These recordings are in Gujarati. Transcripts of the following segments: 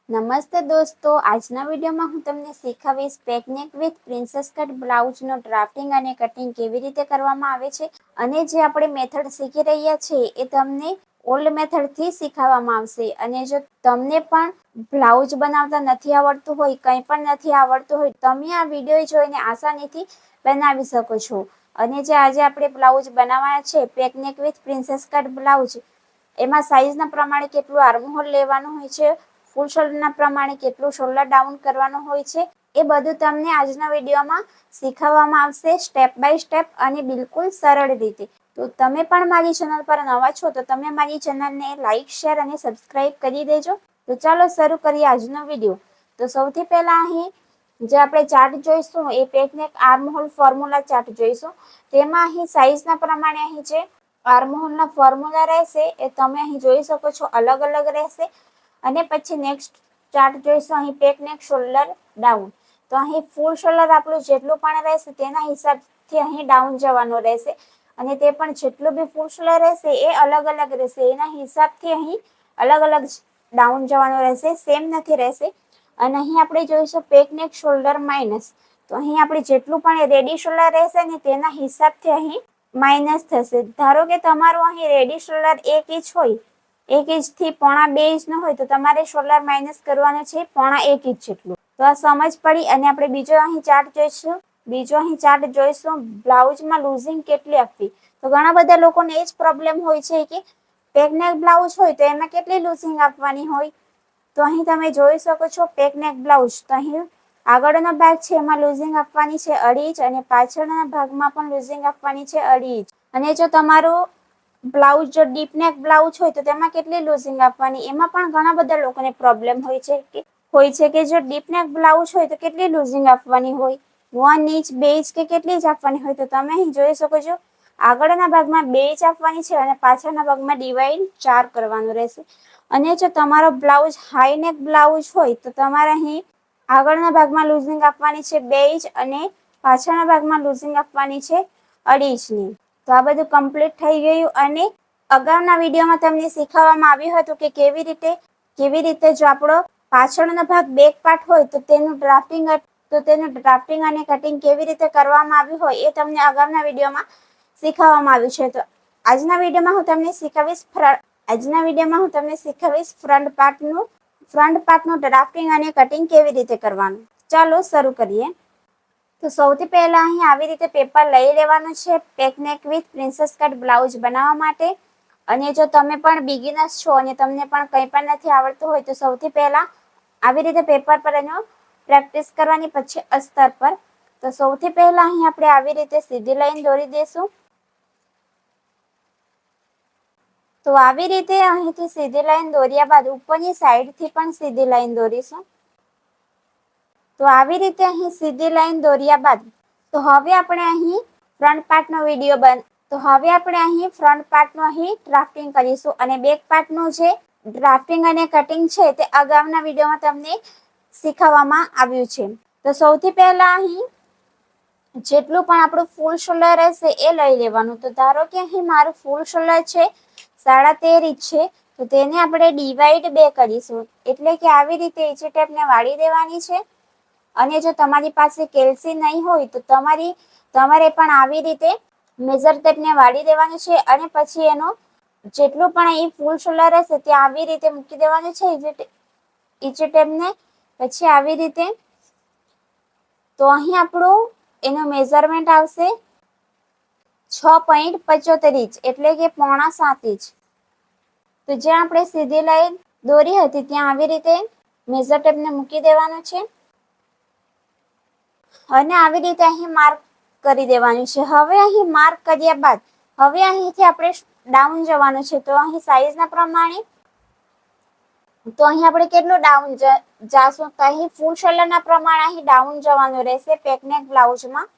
નમસ્તે દોસ્તો, આજના વિડીયોમાં હું તમને શીખવીશ પેકનેક વિથ પ્રિન્સેસ કટ બ્લાઉઝનો ડ્રાફ્ટિંગ અને કટિંગ કેવી રીતે કરવામાં આવે છે. અને જે આપણે મેથડ શીખી રહ્યા છીએ એ તમને ઓલ્ડ મેથડથી શીખવવામાં આવશે. અને જો તમને પણ બ્લાઉઝ બનાવતા નથી આવડતું હોય, કંઈ પણ નથી આવડતું હોય, તમે આ વિડીયો જોઈને આસાનીથી બનાવી શકો છો. અને જે આજે આપણે બ્લાઉઝ બનાવવાના છે pack neck with princess cut blouse, એમાં સાઈઝના પ્રમાણે કેટલું આર્મહોલ લેવાનું હોય છે, ફૂલ શોલ્ડરના પ્રમાણે કેટલું શોલ્ડર ડાઉન કરવાનું હોય છે, એ બધું તમને આજના વિડીયોમાં શીખવવામાં આવશે સ્ટેપ બાય સ્ટેપ અને બિલકુલ સરળ રીતે. તો તમે પણ મારી ચેનલ પર નવા છો તો તમે મારી ચેનલને લાઈક, શેર અને સબસ્ક્રાઇબ કરી દેજો. તો ચાલો શરૂ કરીએ આજનો વિડીયો. તો સૌથી પહેલા અહીં જે આપણે ચાર્ટ જોઈશું એ પેકનેક આર્મહોલ ફોર્મ્યુલા ચાર્ટ જોઈશું. તેમાં અહીં સાઈઝના પ્રમાણે અહીં જે આર્મહોલના ફોર્મ્યુલા રહેશે એ તમે અહીં જોઈ શકો છો, અલગ અલગ રહેશે. અને પછી નેક્સ્ટ ચાર્ટ જોઈશું અહીં પેકનેક શોલ્ડર ડાઉન. તો અહીં ફૂલ શોલ્ડર આપણું જેટલું પણ રહેશે તેના હિસાબથી અહીં ડાઉન જવાનું રહેશે. અને તે પણ જેટલું બી ફૂલ શોલ્ડર રહેશે એ અલગ અલગ રહેશે, એના હિસાબથી અહીં અલગ અલગ ડાઉન જવાનું રહેશે, સેમ નથી રહેશે. અને અહીં આપણે જોઈશું પેકનેક શોલ્ડર માઇનસ. તો અહીં આપણે જેટલું પણ રેડી શોલ્ડર રહેશે ને તેના હિસાબથી અહીં માઇનસ થશે. ધારો કે તમારું અહીં રેડી શોલ્ડર 1 ઇંચ હોય, 1 ઇંચથી 1.5 ઇંચનો હોય તો તમારે શોલ્ડર માઇનસ કરવાનું છે 1.5 ઇંચ જેટલું. તો આ સમજ પડી. અને આપણે બીજો અહીં ચાર્ટ જોઈશું બ્લાઉઝમાં લૂઝિંગ કેટલી આપવી. તો ઘણા બધા લોકોને એ જ પ્રોબ્લેમ હોય છે કે પેકનેક બ્લાઉઝ હોય તો એમાં કેટલી લૂઝિંગ આપવાની હોય. તો અહીં તમે જોઈ શકો છો પેકનેક બ્લાઉઝ, તો અહીં આગળનો ભાગ છે એમાં લૂઝિંગ આપવાની છે 2.5 ઇંચ અને પાછળના ભાગમાં પણ લૂઝિંગ આપવાની છે 2.5 ઇંચ. અને જો તમારું બ્લાઉઝ જો ડીપ નેક બ્લાઉઝ હોય તો તેમાં કેટલી લૂઝિંગ આપવાની, એમાં પણ ઘણા બધા લોકોને પ્રોબ્લેમ હોય છે કે જો ડીપ નેક બ્લાઉઝ હોય તો કેટલી લૂઝિંગ આપવાની હોય, 1 ઇંચ, 2 ઇંચ કે કેટલી જ આપવાની હોય. તો તમે અહીં જોઈ શકો છો આગળના ભાગમાં 2 ઇંચ આપવાની છે અને પાછળના ભાગમાં ડિવાઈડ 4 કરવાનું રહેશે. અને જો તમારો બ્લાઉઝ હાઈ નેક બ્લાઉઝ હોય તો તમારે અહીં આગળના ભાગમાં લૂઝિંગ આપવાની છે 2 ઇંચ અને પાછળના ભાગમાં લૂઝિંગ આપવાની છે 2.5 ઇંચની. તો આ બધું કમ્પ્લીટ થઈ ગયું. અને અગાઉના વિડીયોમાં તમને શીખવવામાં આવ્યું હતું કે કેવી રીતે જો આપણો પાછળનો ભાગ બેક પાર્ટ હોય તો તેનું ડ્રાફ્ટિંગ અને કટિંગ કેવી રીતે કરવામાં આવ્યું હોય એ તમને અગાઉના વિડીયોમાં શીખવવામાં આવ્યું છે. તો આજના વિડીયોમાં હું તમને શીખવીશ ફ્રન્ટ પાર્ટનું ડ્રાફ્ટિંગ અને કટિંગ કેવી રીતે કરવાનું. ચાલો શરૂ કરીએ. તો સૌથી પહેલા અહીં આવી રીતે પેપર લઈ લેવાનું છે pack neck with princess cut blouse બનાવવા માટે. અને જો તમે પણ બિગિનર્સ છો અને તમને પણ કંઈ પણ નથી આવડતું હોય તો સૌથી પહેલા આવી રીતે પેપર પર એનો પ્રેક્ટિસ કરવાની, પછી અસ્તર પર. તો સૌથી પહેલા અહીં આપણે આવી રીતે સીધી લાઈન દોરી દઈશું. તો આવી રીતે અહીંથી સીધી લાઈન દોર્યા બાદ ઉપરની સાઈડથી પણ સીધી લાઈન દોરીશું. તો આવી રીતે અહીં સીધી લાઈન દોર્યા બાદ તો હવે આપણે અહીં ફ્રન્ટ પાર્ટનું અહીં ડ્રાફ્ટિંગ કરીશું. અને બેક પાર્ટનું જે ડ્રાફ્ટિંગ અને કટિંગ છે તે અગાઉના વિડીયોમાં તમને શીખવવામાં આવ્યું છે. તો સૌથી પહેલા અહીં જેટલું પણ આપણું ફૂલ શોલ્ડર રહેશે એ લઈ લેવાનું. તો ધારો કે અહીં મારું ફૂલ શોલ્ડર છે 13.5 ઇંચ છે, તો તેને આપણે ડિવાઈડ 2 કરીશું. એટલે કે આવી રીતે એચી ટેપને વાળી દેવાની છે. અને જો તમારી પાસે કેલ્સી નહીં હોય તો તમારે પણ આવી રીતે મેજર ટેપને વાળી દેવાનું છે. અને પછી એનો જેટલું પણ અહીં ફૂલ શોલ્ડર રહેશે ત્યાં આવી રીતે મૂકી દેવાનું છે એચી ટેપને. પછી આવી રીતે તો અહીં આપણું એનું મેઝરમેન્ટ આવશે 6.75 ઇંચ એટલે કે 6.75 ઇંચ. તો જ્યાં આપણે સીધી લાઈન દોરી હતી ત્યાં આવી રીતે મેઝર ટેપને મૂકી દેવાનું છે અને આવી રીતે અહીં માર્ક કરી દેવાનું છે. હવે અહીં માર્ક કર્યા બાદ હવે અહીંથી આપણે ડાઉન જવાનું છે. તો અહીં સાઈઝના પ્રમાણે તો અહીં આપણે કેટલું ડાઉન જાશું, તો અહીં ફૂલ શોલ્ડરના પ્રમાણે અહીં ડાઉન જવાનું રહેશે પેકનેક બ્લાઉઝમાં.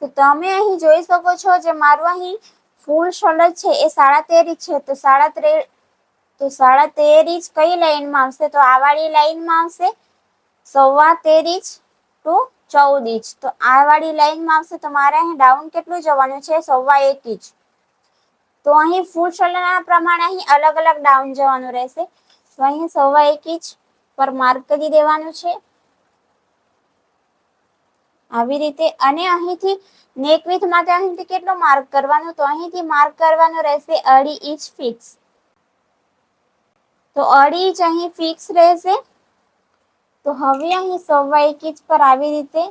તો તમે અહીં જોઈ શકો છો જે મારું અહીં ફૂલ શોલ્ડર છે એ 13.5 ઇંચ છે. તો 13.5 ઇંચ કઈ લાઈનમાં આવશે, તો આ વાળી લાઈનમાં આવશે. 13.25 ઇંચ ટુ 14 ઇંચ. તો આ વાળી લાઈનમાં આવશે. તો મારે અહીં ડાઉન કેટલું જવાનું છે 1.25 ઇંચ. તો અહીં ફૂલ શોલ્ડરના પ્રમાણે અહીં અલગ અલગ ડાઉન જવાનું રહેશે. તો અહીં 1.25 ઇંચ પર માર્ક કરી દેવાનું છે આવી રીતે. અને અહીંથી નેક વિથ માટે અહીંથી કેટલો માર્ક કરવાનો, તો અહીંથી માર્ક કરવાનો રહેશે 2.5 ઇંચ ફિક્સ. તો 2.5 ઇંચ અહીં ફિક્સ રહેશે. તો હવે અહીં 1.25 ઇંચ પર આવી રીતે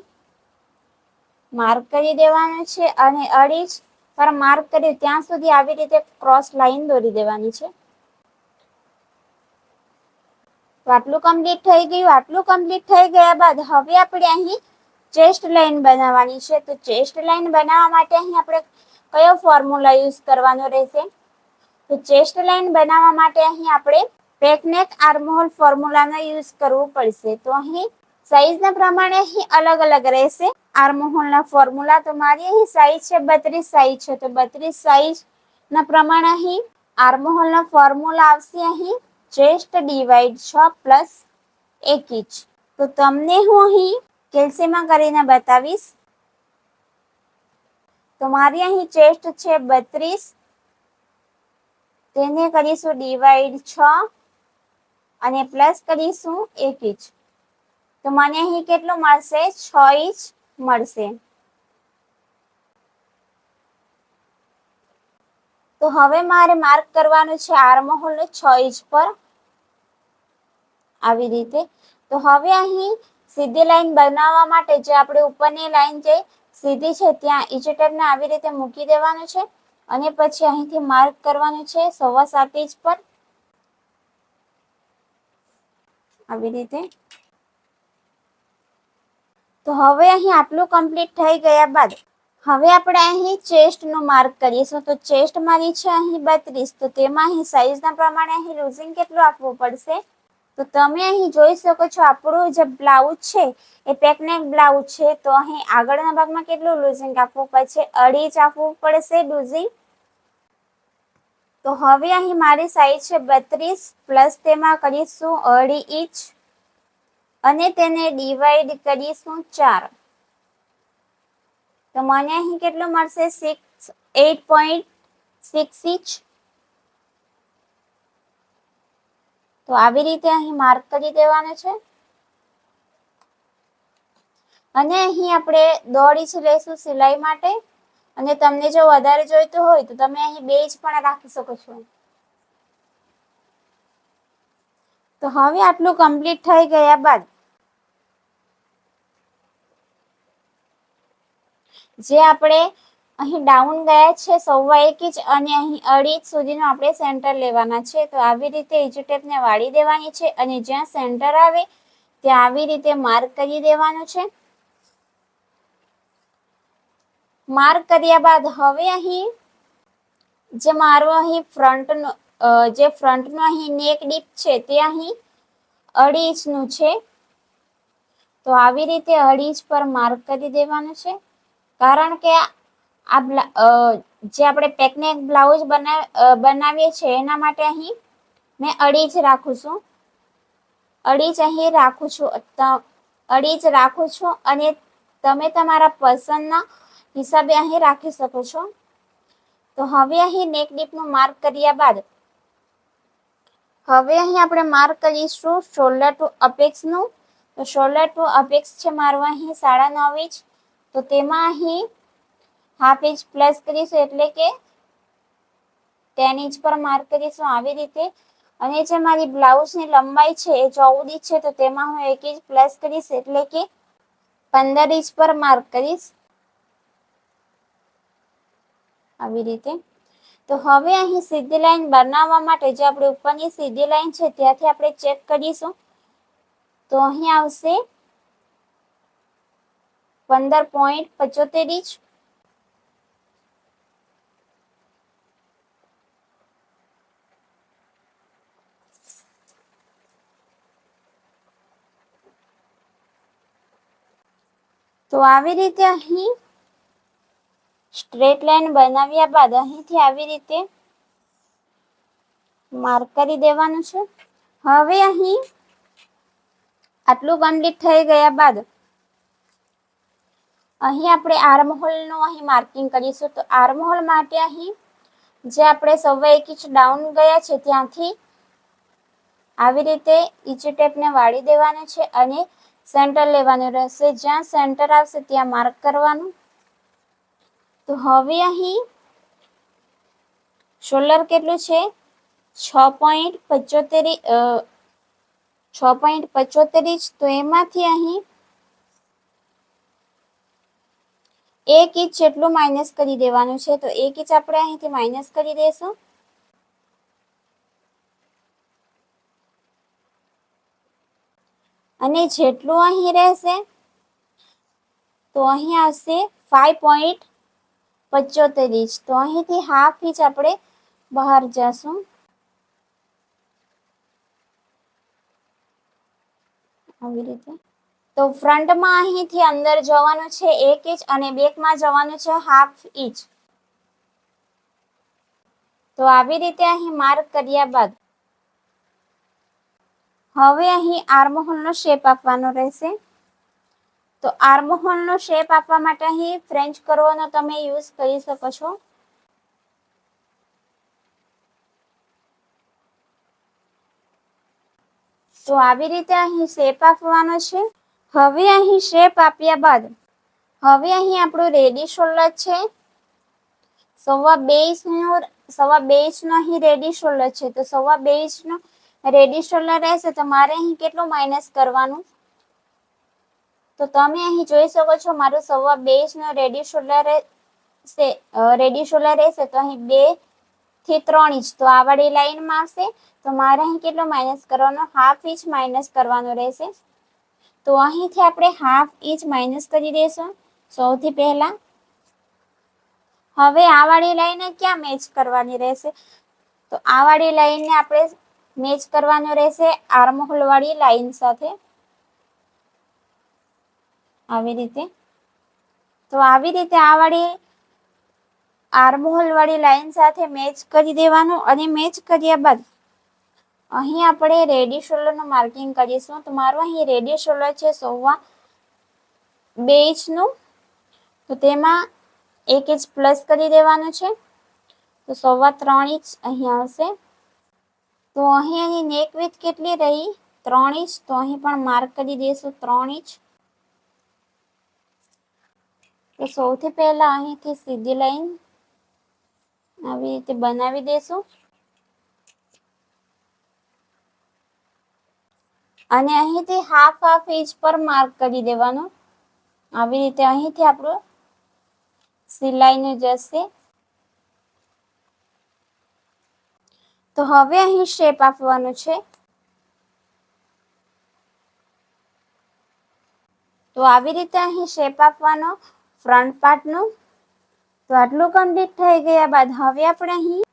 માર્ક કરી દેવાનું છે અને 2.5 ઇંચ પર માર્ક કર્યું ત્યાં સુધી આવી રીતે ક્રોસ લાઈન દોરી દેવાની છે. તો આટલું કમ્પ્લીટ થઈ ગયું. આટલું કમ્પ્લીટ થઈ ગયા બાદ હવે આપણે અહીં ચેસ્ટ લાઈન બનાવવાની છે. તો ચેસ્ટ લાઈન બનાવવા માટે અહીં આપણે કયો ફોર્મ્યુલા યુઝ કરવાનો રહેશે, તો ચેસ્ટ લાઈન બનાવવા માટે અહીં આપણે પેકનેક આર્મહોલ ફોર્મ્યુલાનો યુઝ કરવું પડશે. તો અહીં સાઈઝના પ્રમાણે અહીં અલગ અલગ રહેશે આર્મહોલના ફોર્મ્યુલા. તો મારી અહીં સાઈઝ છે 32 સાઈઝ છે, તો 32 સાઈઝના પ્રમાણે અહીં આર્મહોલના ફોર્મ્યુલા આવશે અહીં ચેસ્ટ ડિવાઈડ 6 પ્લસ 1 ઇંચ. તો તમને હું અહીં કેલ્સીમાં કરીને બતાવીશ. તો મારી અહીં ચેસ્ટ છે 32, તેને કરીશું ડિવાઈડ 6 અને પ્લસ કરીશું 1 ઇંચ. તો મને અહીં કેટલું મળશે, 6 ઇંચ મળશે. તો હવે મારે માર્ક કરવાનું છે આર્મહોલ 6 ઇંચ પર આવી રીતે. તો હવે અહીં સીધી લાઈન બનાવવા માટે જે આપણે ઉપરની લાઈન જે સીધી છે ત્યાં ઈચ ટેપને આવી રીતે મૂકી દેવાનું છે અને પછી અહીંથી માર્ક કરવાનું છે 7.25 ઇંચ પર આવી રીતે. તો હવે અહીં આટલું કમ્પ્લીટ થઈ ગયા બાદ હવે આપણે અહીં ચેસ્ટનું માર્ક કરીશું. તો ચેસ્ટ મારી છે અહીં 32, તો તેમાં અહીં સાઈઝના પ્રમાણે અહીં લૂઝિંગ કેટલું આપવું પડશે, તો તમે અહીં જોઈ શકો છો આપણું જે બ્લાઉઝ છે એ પેકનેક બ્લાઉઝ છે. તો અહીં આગળના ભાગમાં કેટલું લૂઝિંગ આપવું પડશે, 2.5 ઇંચ આપવું પડશે લૂઝિંગ. તો હવે અહીં મારી સાઈઝ છે 32 પ્લસ તેમાં કરીશું 2.5 ઇંચ અને તેને ડિવાઈડ કરીશું 4. તો મને અહીં કેટલું મળશે, 8.6 ઇંચ. તો આવી રીતે અહીં માર્ક કરી દેવાનું છે અને અહીં આપણે 1.5 ઇંચ લઈશું સિલાઈ માટે. અને તમને જો વધારે જોઈતું હોય તો તમે અહીં 2 ઇંચ પણ રાખી શકો છો. તો હવે આટલું કમ્પ્લીટ થઈ ગયા બાદ જે આપણે અહીં ડાઉન ગયા છે 1.25 ઇંચ અને અહીં 2.5 ઇંચ સુધીનું આપણે સેન્ટર લેવાના છે. તો આવી રીતે ઈચ ટેપને વાળી દેવાની છે અને જ્યાં સેન્ટર આવે ત્યાં આવી રીતે માર્ક કરી દેવાનું છે. માર્ક કર્યા બાદ હવે અહીં જે મારું અહીં ફ્રન્ટનું અહીં નેક ડીપ છે તે અહીં 2.5 ઇંચનું છે. તો આવી રીતે 2.5 ઇંચ પર માર્ક કરી દેવાનું છે. કારણ કે આ જે આપણે પેકનેક બ્લાઉઝ બનાવીએ છીએ એના માટે અહીં મેં 2.5 ઇંચ રાખું છું, 2.5 ઇંચ અહીં રાખું છું, 2.5 ઇંચ રાખું છું અને તમે તમારા પસંદના હિસાબે અહીં રાખી શકો છો. તો હવે અહીં નેક ડીપનું માર્ક કર્યા બાદ હવે અહીં આપણે માર્ક કરીશું શોલ્ડર ટુ અપેક્સનું. તો શોલ્ડર ટુ અપેક્સ છે મારું અહીં 9.5 ઇંચ. તો તેમાં અહીં 1/2 ઇંચ પ્લસ કરીશું એટલે કે 10 ઇંચ પર માર્ક કરીશું આવી રીતે. અને જે મારી બ્લાઉઝની લંબાઈ છે એ 14 ઇંચ છે, તો તેમાં હું 1 ઇંચ પ્લસ કરીશ એટલે કે 15 ઇંચ પર માર્ક કરીશ આવી રીતે. તો હવે અહીં સીધી લાઈન બનાવવા માટે જે આપણે ઉપરની સીધી લાઈન છે ત્યાંથી આપણે ચેક કરીશું. તો અહીં આવશે 15.75 ઇંચ. તો આવી રીતે અહીં સ્ટ્રેટ લાઈન બનાવ્યા બાદ અહીંથી આવી રીતે માર્ક કરી દેવાનું છે. હવે અહીં આટલું કમ્પ્લીટ થઈ ગયા બાદ અહીં આપણે આર્મહોલનું અહીં માર્કિંગ કરીશું. તો આર્મહોલ માટે અહીં જે આપણે 1.25 ઇંચ ડાઉન ગયા છે ત્યાંથી આવી રીતે ઈચી ટેપને વાળી દેવાનું છે અને સેન્ટર લેવાનું રહેશે. જ્યાં સેન્ટર આવશે ત્યાં માર્ક કરવાનું. તો હવે અહીં શોલ્ડર કેટલું છે? 6.75 ઇંચ. તો એમાંથી અહીં 1 ઇંચ જેટલું માઇનસ કરી દેવાનું છે. તો 1 ઇંચ આપણે અહીંથી માઇનસ કરી દઈશું. અને જેટલું અહીં રહેશે તો અહીં આવશે 5.75 ઇંચ. તો અહીંથી હાફ ઇંચ આપણે બહાર જશું. આવી રીતે. તો ફ્રન્ટમાં અહીંથી અંદર જવાનું છે 1 ઇંચ અને બેકમાં જવાનું છે હાફ ઇંચ. તો આવી રીતે અહીં માર્ક કર્યા બાદ હવે અહીં આર્મહોલનો શેપ આપવાનો રહેશે. તો આર્મહોલનો શેપ આપવા માટે અહીં ફ્રેન્ચ કર્વનો તમે યુઝ કરી શકો છો. તો આવી રીતે અહીં શેપ આપવાનો છે. હવે અહીં શેપ આપ્યા બાદ હવે અહીં આપણું રેડી શોલ્ડર છે. 2.5 ઇંચનો અહીં રેડી શોલ્ડર છે. તો 2.5 ઇંચનો રેડી શોલ્ડર રહેશે. તો મારે અહીં કેટલું માઇનસ કરવાનું? તો તમે અહીં જોઈ શકો છો મારું 2.5 ઇંચનો રેડી શોલ્ડર રહેશે. તો અહીં 2 થી 3 ઇંચ. તો આ વાળી લાઈનમાં આવશે. તો મારે અહીં કેટલું માઇનસ કરવાનો? હાફ ઇંચ માઇનસ કરવાનું રહેશે. તો અહીંથી આપણે હાફ ઇંચ માઇનસ કરી દઈશું સૌથી પહેલા. હવે આ વાળી લાઈને ક્યાં મેચ કરવાની રહેશે? તો આ વાળી લાઈનને આપણે મેચ કરવાનું રહેશે આર્મહોલ વાળી લાઈન સાથે. આવી રીતે. તો આવી રીતે આ વાળી આર્મહોલ વાળી લાઈન સાથે મેચ કરી દેવાનું. અને મેચ કર્યા બાદ અહીં આપણે રેડી શોલ્ડરનું માર્કિંગ કરીશું. તો મારું અહીં રેડી શોલ્ડર છે 2.5 ઇંચનું. તો તેમાં 1 ઇંચ પ્લસ કરી દેવાનું છે. તો 3.25 ઇંચ અહીં આવશે. તો અહીં નેક વિડ્થ કેટલી રહી? 3 ઇંચ. તો અહીં પણ માર્ક કરી દઈશું 3 ઇંચ. તો સૌથી પહેલા અહીંથી સીધી લાઈન આવી રીતે બનાવી દેશું. અને અહીંથી હાફ ઇંચ પર માર્ક કરી દેવાનું. આવી રીતે અહીંથી આપણું સિલાઈનું જશે. તો હવે અહીં શેપ આપવાનું છે. તો આવી રીતે અહીં શેપ આપવાનો ફ્રન્ટ પાર્ટનું. તો આટલું કમ્પ્લીટ થઈ ગયા બાદ હવે આપણે અહીં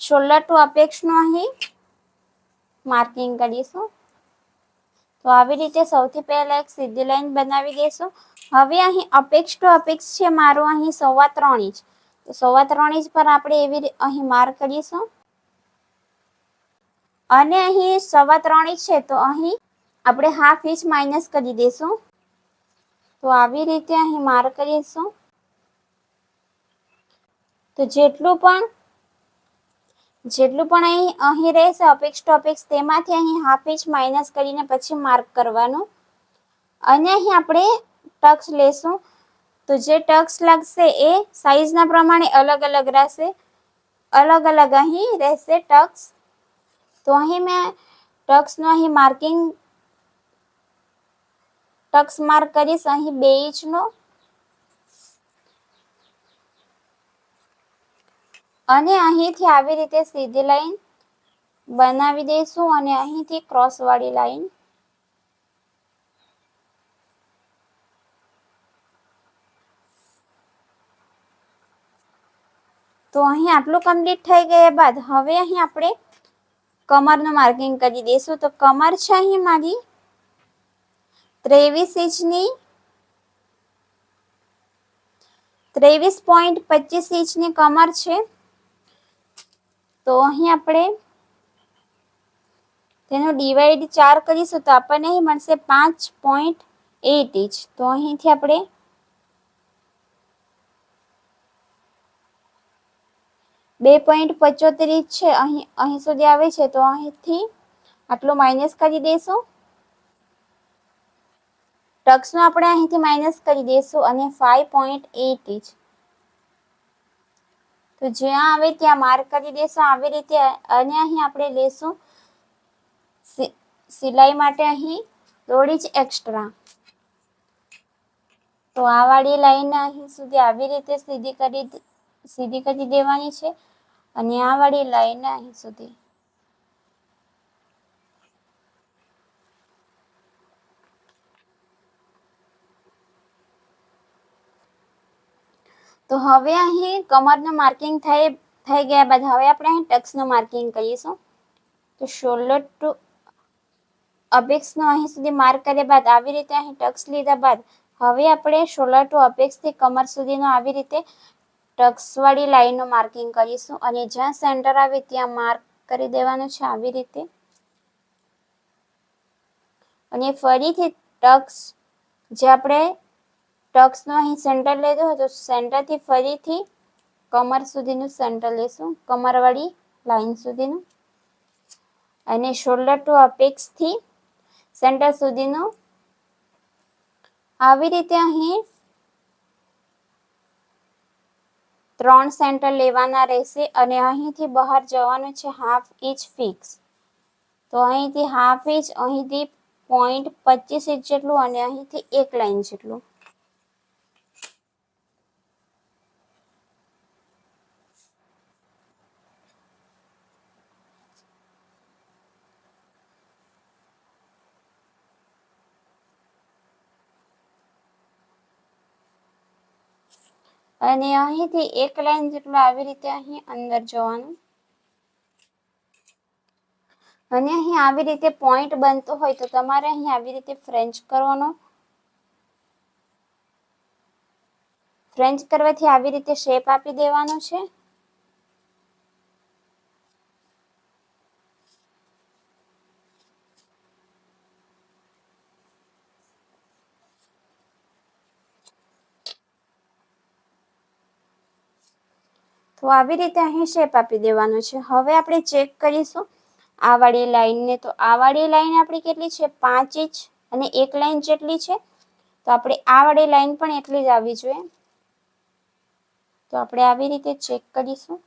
શોલ્ડર ટુ અપેક્ષનું અહીં માર્કિંગ કરીશું. તો આવી રીતે સૌથી પહેલા એક સીધી લાઈન બનાવી દઈશું. હવે અહીં અપેક્ષ ટુ અપેક્ષ છે મારું અહીં 3.25 ઇંચ. તો 3.25 ઇંચ પર આપણે એવી અહીં માર્ક કરીશું. અને અહીં 3.25 ઇંચ છે તો અહીં આપણે હાફ ઇંચ માઇનસ કરી દઈશું. તો આવી રીતે અહીં માર્ક કરીશું. તો જેટલું પણ અહીં રહેશે અપેક્ષ ટુ અપેક્ષ તેમાંથી અહીં હાફ ઇંચ માઇનસ કરીને પછી માર્ક કરવાનું. અને અહીં આપણે ટક્સ લેશું. તો જે ટક્સ લાગશે એ સાઈઝના પ્રમાણે અલગ અલગ રહેશે. અહીં રહેશે ટક્સ. તો અહીં મેં ટક્સનું અહીં ટક્સ માર્ક કરીશ અહીં 2 ઇંચનો. અને અહીંથી આવી રીતે સીધી લાઈન બનાવી દઈશું. અને અહીંથી ક્રોસ વાળી લાઈન. તો અહીં આટલું કમ્પ્લીટ થઈ ગયા બાદ હવે અહીં આપણે કમરનું માર્કિંગ કરી દઈશું. તો કમર છે અહીં મારી 23 ઇંચની 23.25 ઇંચની કમર છે. તો અહીં આપણે તેનું ડિવાઈડ 4 કરીશું તો આપણને અહીં મળશે 5.8 ઇંચ. તો અહીંથી આપણે 2.75 ઇંચ છે અહીં સુધી આવે છે. તો અહીંથી આટલું માઇનસ કરી દઈશું. ટક્સનું આપણે અહીંથી માઇનસ કરી દઈશું અને 5.8 ઇંચ. તો જ્યાં આવે ત્યાં માર્ક કરી દઈશું આવી રીતે. અને અહીં આપણે લેશું સિલાઈ માટે અહીં 1.5 ઇંચ એક્સ્ટ્રા. તો આ વાળી લાઈન અહીં સુધી આવી રીતે સીધી કરી દેવાની છે અને આ વાળી લાઈન અહીં સુધી. તો હવે અહીં કમરનું માર્કિંગ થઈ ગયા બાદ હવે આપણે અહીં ટક્સનું માર્કિંગ કરીશું. તો શોલ્ડર ટુ અપેક્સનું અહીં સુધી માર્ક કર્યા બાદ આવી રીતે અહીં ટક્સ લીધા બાદ હવે આપણે શોલ્ડર ટુ અપેક્સથી કમર સુધીનો આવી રીતે ટક્સવાળી લાઈનનું માર્કિંગ કરીશું અને જ્યાં સેન્ટર આવે ત્યાં માર્ક કરી દેવાનું છે આવી રીતે. અને ફરીથી ટક્સ જે આપણે ટક્સનું અહીં સેન્ટર લીધું હતું સેન્ટરથી ફરીથી કમર સુધીનું સેન્ટર લેશું, કમરવાળી લાઈન સુધીનું. અને શોલ્ડર ટુ અપેક્સથી સેન્ટર સુધીનું આવી રીતે અહીં 3 સેન્ટર લેવાના રહેશે અને અહીંથી બહાર જવાનું છે 1/2 ઇંચ ફિક્સ. તો અહીંથી 1/2 ઇંચ, અહીંથી 0.25 ઇંચ જેટલું અને અહીંથી 1 લાઈન જેટલું. અને અહીંથી 1 લાઈન જેટલું આવી રીતે અહીં અંદર જવાનું. અને અહીં આવી રીતે પોઈન્ટ બનતો હોય તો તમારે અહીં આવી રીતે ફ્રેન્ચ કરવાનો. ફ્રેન્ચ કરવાથી આવી રીતે શેપ આપી દેવાનો છે. તો આવી રીતે અહીં શેપ આપી દેવાનો છે. હવે આપણે ચેક કરીશું આ વાળી લાઈનને. તો આ વાળી લાઈન આપણી કેટલી છે 5 ઇંચ અને 1 લાઈન જેટલી છે. તો આપણે આ વાળી લાઈન પણ એટલી જ આવવી જોઈએ. તો આપણે આવી રીતે ચેક કરીશું.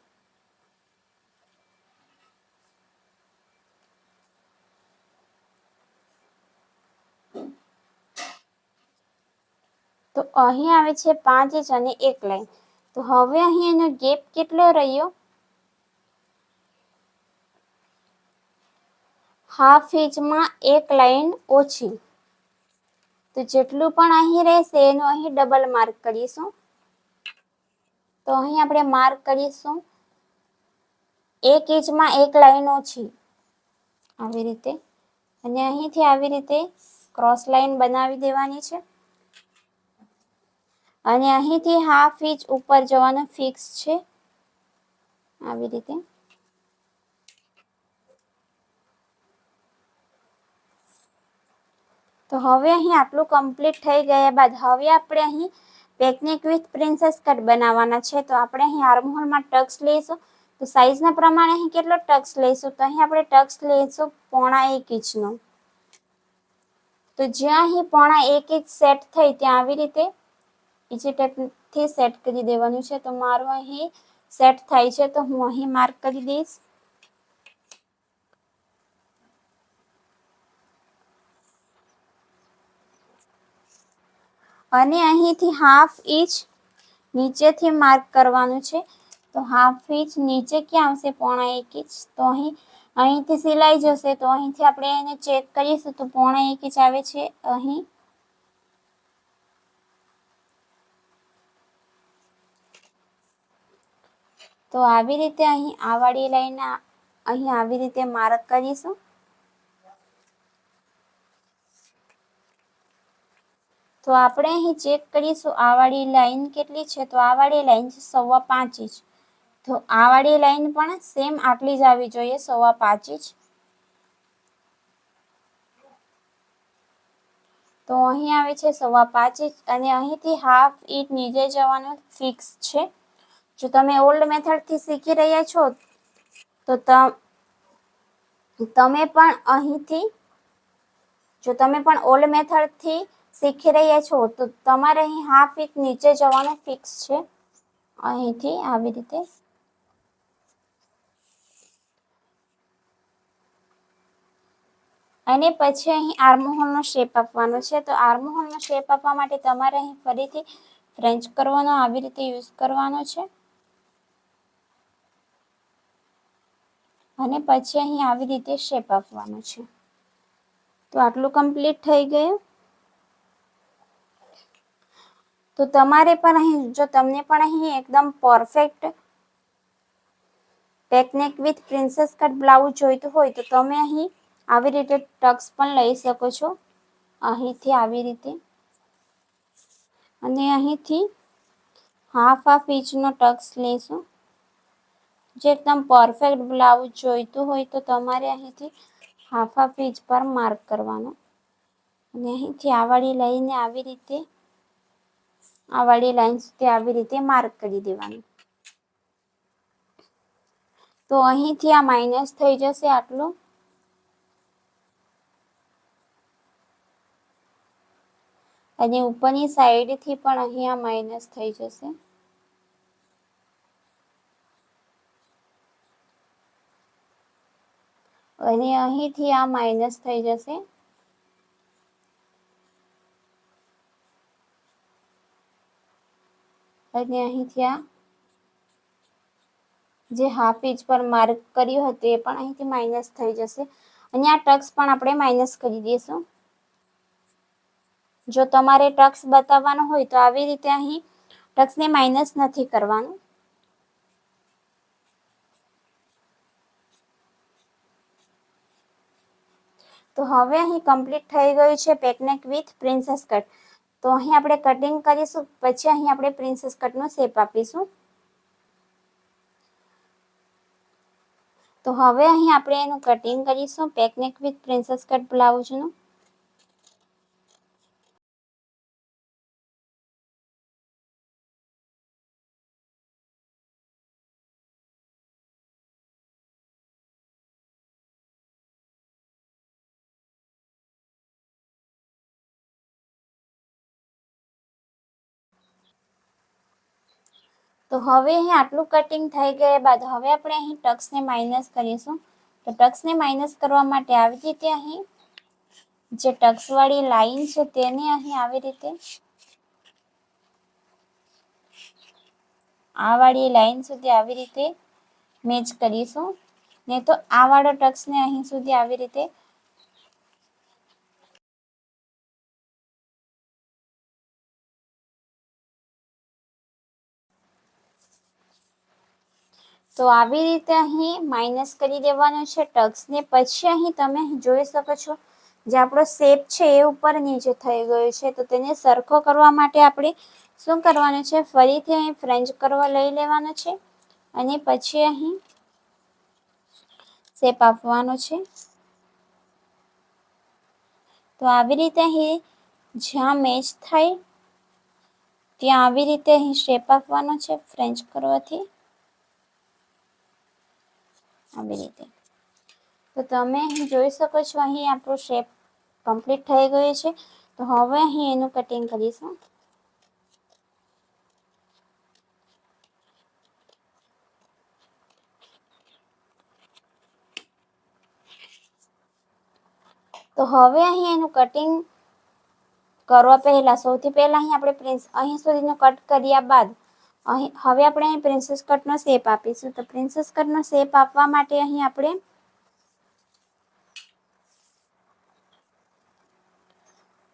તો અહીં આવે છે 5 ઇંચ અને 1 લાઈન. તો હવે અહીં એનો ગેપ કેટલો રહ્યો 1/2 ઇંચમાં 1 લાઈન ઓછી. તો જેટલું પણ અહીં રહેશે એનું અહીં ડબલ માર્ક કરીશું. તો અહીં આપણે માર્ક કરીશું 1 ઇંચમાં 1 લાઈન ઓછી આવી રીતે. અને અહીંથી આવી રીતે ક્રોસ લાઈન બનાવી દેવાની છે. અને અહીંથી 1/2 ઇંચ ઉપર જવાનું ફિક્સ છે આવી રીતે. તો હવે અહીં આટલું કમ્પ્લીટ થઈ ગયા બાદ હવે આપણે અહીં પેકનેક વિથ પ્રિન્સેસ કટ બનાવવાના છે. તો આપણે અહીં આર્મહોલમાં ટક્સ લઈશું. તો સાઈઝના પ્રમાણે અહીં કેટલો ટક્સ લઈશું તો અહીં આપણે ટક્સ લઈશું 0.5 ઇંચનો. તો જ્યાં અહીં 0.5 ઇંચ સેટ થઈ ત્યાં આવી રીતે બીજી ટેપથી સેટ કરી દેવાનું છે. તો મારું અહીં સેટ થાય છે તો હું અહીં માર્ક કરી દઈશ. અને અહીંથી 1/2 ઇંચ નીચેથી માર્ક કરવાનું છે. તો 1/2 ઇંચ નીચે ક્યાં આવશે 0.5 ઇંચ. તો અહીંથી સિલાઈ જશે. તો અહીંથી આપણે એને ચેક કરીશું તો 0.5 ઇંચ આવે છે અહીં. તો આવી રીતે અહીં આ વાળી લાઈન અહીં આવી રીતે માર્ક કરીશું. તો આપણે અહીં ચેક કરીશું આ વાળી લાઈન કેટલી છે. તો આ વાળી લાઈન છે 5.25 ઇંચ. તો આ વાળી લાઈન પણ સેમ આટલી જ આવી જોઈએ 5.25 ઇંચ. તો અહીં આવે છે 5.25 ઇંચ અને અહીંથી 1/2 ઇંચ નીચે જવાનું ફિક્સ છે. જો તમે ઓલ્ડ મેથડથી શીખી રહ્યા છો તો તમે પણ અહીંથી જો તમે પણ ઓલ્ડ મેથડથી શીખી રહ્યા છો તો તમારે અહીં હાફ ઇંચ નીચે જવાનું ફિક્સ છે. અહીંથી આવી રીતે અને પછી અહીં આર્મહોલનો શેપ આપવાનો છે. તો આર્મહોલનો શેપ આપવા માટે તમારે અહીં ફરીથી ફ્રેન્ચ કરવાનો આવી રીતે યુઝ કરવાનો છે અને પછી અહીં આવી રીતે શેપ આપવાનો છે. તો આટલું કમ્પ્લીટ થઈ ગયું. તો તમારે પણ અહીં જો તમને પણ અહીં એકદમ perfect પેકનેક with princess cut blouse જોઈતું હોય તો તમે અહીં આવી રીતે ટક્સ પણ લઈ શકો છો. અહીંથી આવી રીતે અને અહીંથી હાફ ઇંચનો ટક્સ લઈશું. જે એકદમ પરફેક્ટ બ્લાઉઝ જોઈતું હોય તો તમારે અહીંથી હાફ ઇંચ પર માર્ક કરવાનો અને અહીંથી આ વાળી લઈને આવી રીતે આ વાળી લાઈન સુધી આવી રીતે માર્ક કરી દેવાનું. તો અહીંથી આ માઇનસ થઈ જશે આટલું અને ઉપરની સાઈડથી પણ અહીં આ માઇનસ થઈ જશે. અને અહીંથી આ માઇનસ થઈ જશે. અને અહીંથી આ જે હાફ ઇંચ પર માર્ક કર્યું હતું એ પણ અહીંથી માઇનસ થઈ જશે. અને આ ટક્સ પણ આપણે માઇનસ કરી દઈશું. જો તમારે ટક્સ બતાવવાનો હોય તો આવી રીતે અહીં ટક્સને માઇનસ નથી કરવાનું. તો હવે અહીં કમ્પ્લીટ થઈ ગયું છે પેકનેક વિથ પ્રિન્સેસ કટ. તો અહીં આપણે કટિંગ કરીશું પછી અહીં આપણે પ્રિન્સેસ કટનો શેપ આપીશું. તો હવે અહીં આપણે એનું કટિંગ કરીશું પેકનેક વિથ પ્રિન્સેસ કટ બ્લાઉઝનું. તો હવે અહીં આટલું કટિંગ થઈ ગયા બાદ હવે આપણે અહીં ટક્સને માઇનસ કરીશું. તો ટક્સને માઇનસ કરવા માટે આવી રીતે અહીં જે ટક્સવાળી લાઈન છે તેને અહીં આવી રીતે આ વાળી લાઈન સુધી આવી રીતે મેચ કરીશું. ને તો આ વાળો ટક્સને અહીં સુધી આવી રીતે તો આવી રીતે અહીં માઇનસ કરી દેવાનું છે ટક્સને. પછી અહીં તમે જોઈ શકો છો જે આપણો શેપ છે એ ઉપર નીચે થઈ ગયો છે. તો તેને સરખો કરવા માટે આપણે શું કરવાનું છે ફરીથી અહીં ફ્રેન્ચ કરવા લઈ લેવાનો છે અને પછી અહીં શેપ આપવાનો છે. તો આવી રીતે અહીં જ્યાં મેચ થાય ત્યાં આવી રીતે અહીં શેપ આપવાનો છે ફ્રેન્ચ કરવાથી આવી રીતે. તો તમે અહીં જોઈ શકો છો અહીં આપણો શેપ કમ્પ્લીટ થઈ ગયો છે. તો હવે અહીં એનું કટિંગ કરીશું. તો હવે અહીં એનું કટિંગ કરવા પહેલા સૌથી પહેલા અહીં આપણે અહીં સુધીનું કટ કર્યા બાદ હવે આપણે અહીં પ્રિન્સેસ કટનો શેપ આપીશું. તો પ્રિન્સેસ કટનો શેપ આપવા માટે અહીં આપણે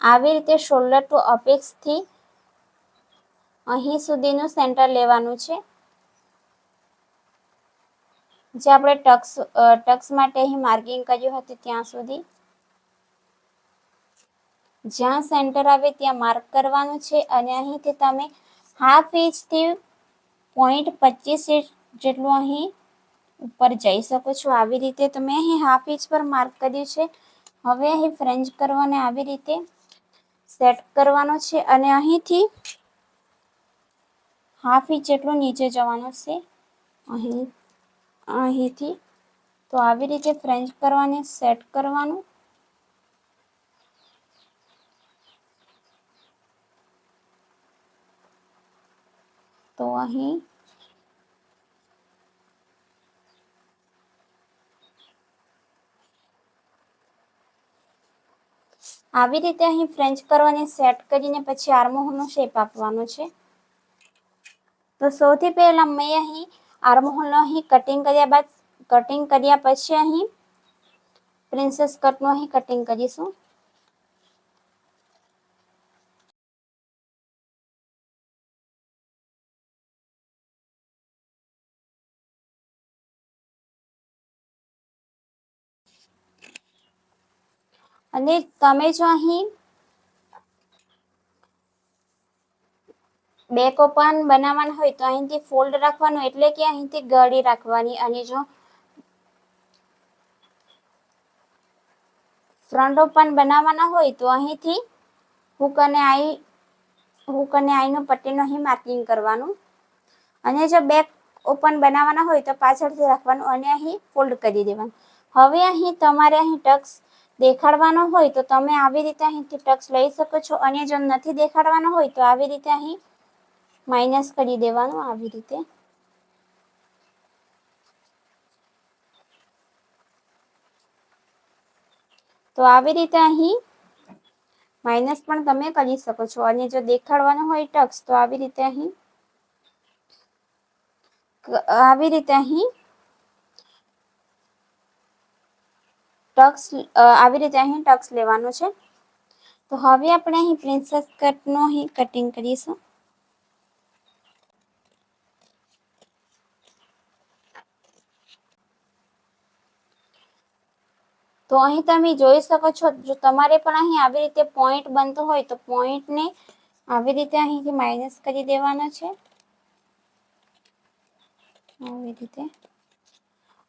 આવી રીતે શોલ્ડર ટુ અપેક્સથી અહીં સુધીનું સેન્ટર લેવાનું છે. જે આપણે ટક્સ માટે અહીં માર્કિંગ કર્યું હતું ત્યાં સુધી જ્યાં સેન્ટર આવે ત્યાં માર્ક કરવાનું છે. અને અહીંથી તમે હાફ ઇંચથી 0.25 ઇંચ જેટલું અહીં ઉપર જઈ શકો છો. આવી રીતે તમે અહીં હાફ ઇંચ પર માર્ક કર્યું છે. હવે અહીં ફ્રેન્ચ કરવાને આવી રીતે સેટ કરવાનો છે અને અહીંથી હાફ ઇંચ જેટલું નીચે જવાનું છે અહીંથી. તો તો આવી રીતે ફ્રેન્ચ કરવાને સેટ કરવાનું. તો અહીં આવી રીતે અહીં ફ્રેન્ચ કરવાને સેટ કરીને પછી આર્મહોલનો શેપ આપવાનો છે. તો સૌથી પહેલા મેં અહીં આર્મહોલનો અહીં કટિંગ કર્યા પછી અહીં પ્રિન્સેસ કટનું અહીં કટિંગ કરીશું. અને તમે જો અહીં બેક ઓપન બનાવવાનું હોય તો અહીંથી ફોલ્ડ રાખવાનું, એટલે કે અહીંથી ગળી રાખવાની. અને જો ફ્રન્ટ ઓપન બનાવવાના હોય તો અહીંથી હુક અને આઈનું પટ્ટીનું અહીં માર્કિંગ કરવાનું. અને જો બેક ઓપન બનાવવાના હોય તો પાછળથી રાખવાનું અને અહીં ફોલ્ડ કરી દેવાનું. હવે અહીં તમારે અહીં ટક્સ દેખાડવાનો હોય તો તમે આવી રીતે અહીંથી ટક્સ લઈ શકો છો. અને જો નથી દેખાડવાનો હોય તો આવી રીતે અહીં માઇનસ કરી દેવાનું, આવી રીતે. તો આવી રીતે અહીં માઇનસ પણ તમે કરી શકો છો. અને જો દેખાડવાનું હોય ટક્સ તો આવી રીતે અહીં ટક્સ લેવાનું છે. તો હવે આપણે અહીં પ્રિન્સેસ કટનું અહીં કટિંગ કરીશું. તો અહીં તમે જોઈ શકો છો, જો તમારે પણ અહીં આવી રીતે પોઈન્ટ બનતો હોય તો પોઈન્ટને આવી રીતે અહીંથી માઇનસ કરી દેવાનો છે, આવી રીતે.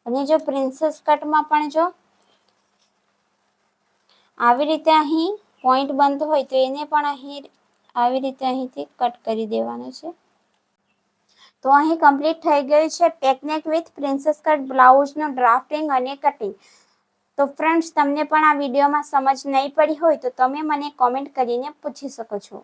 અને જો પ્રિન્સેસ કટમાં પણ જો આવી રીતે અહીં પોઈન્ટ બનતો હોય તો એને પણ અહીં આવી રીતે અહીંથી કટ કરી દેવાનો છે. તો અહીં કમ્પ્લીટ થઈ ગયું છે પેકનેક વિથ પ્રિન્સેસ કટ બ્લાઉઝનું ડ્રાફ્ટિંગ અને કટિંગ. તો ફ્રેન્ડ્સ, તમને પણ આ વિડીયોમાં સમજ નહીં પડી હોય તો તમે મને કોમેન્ટ કરીને પૂછી શકો છો.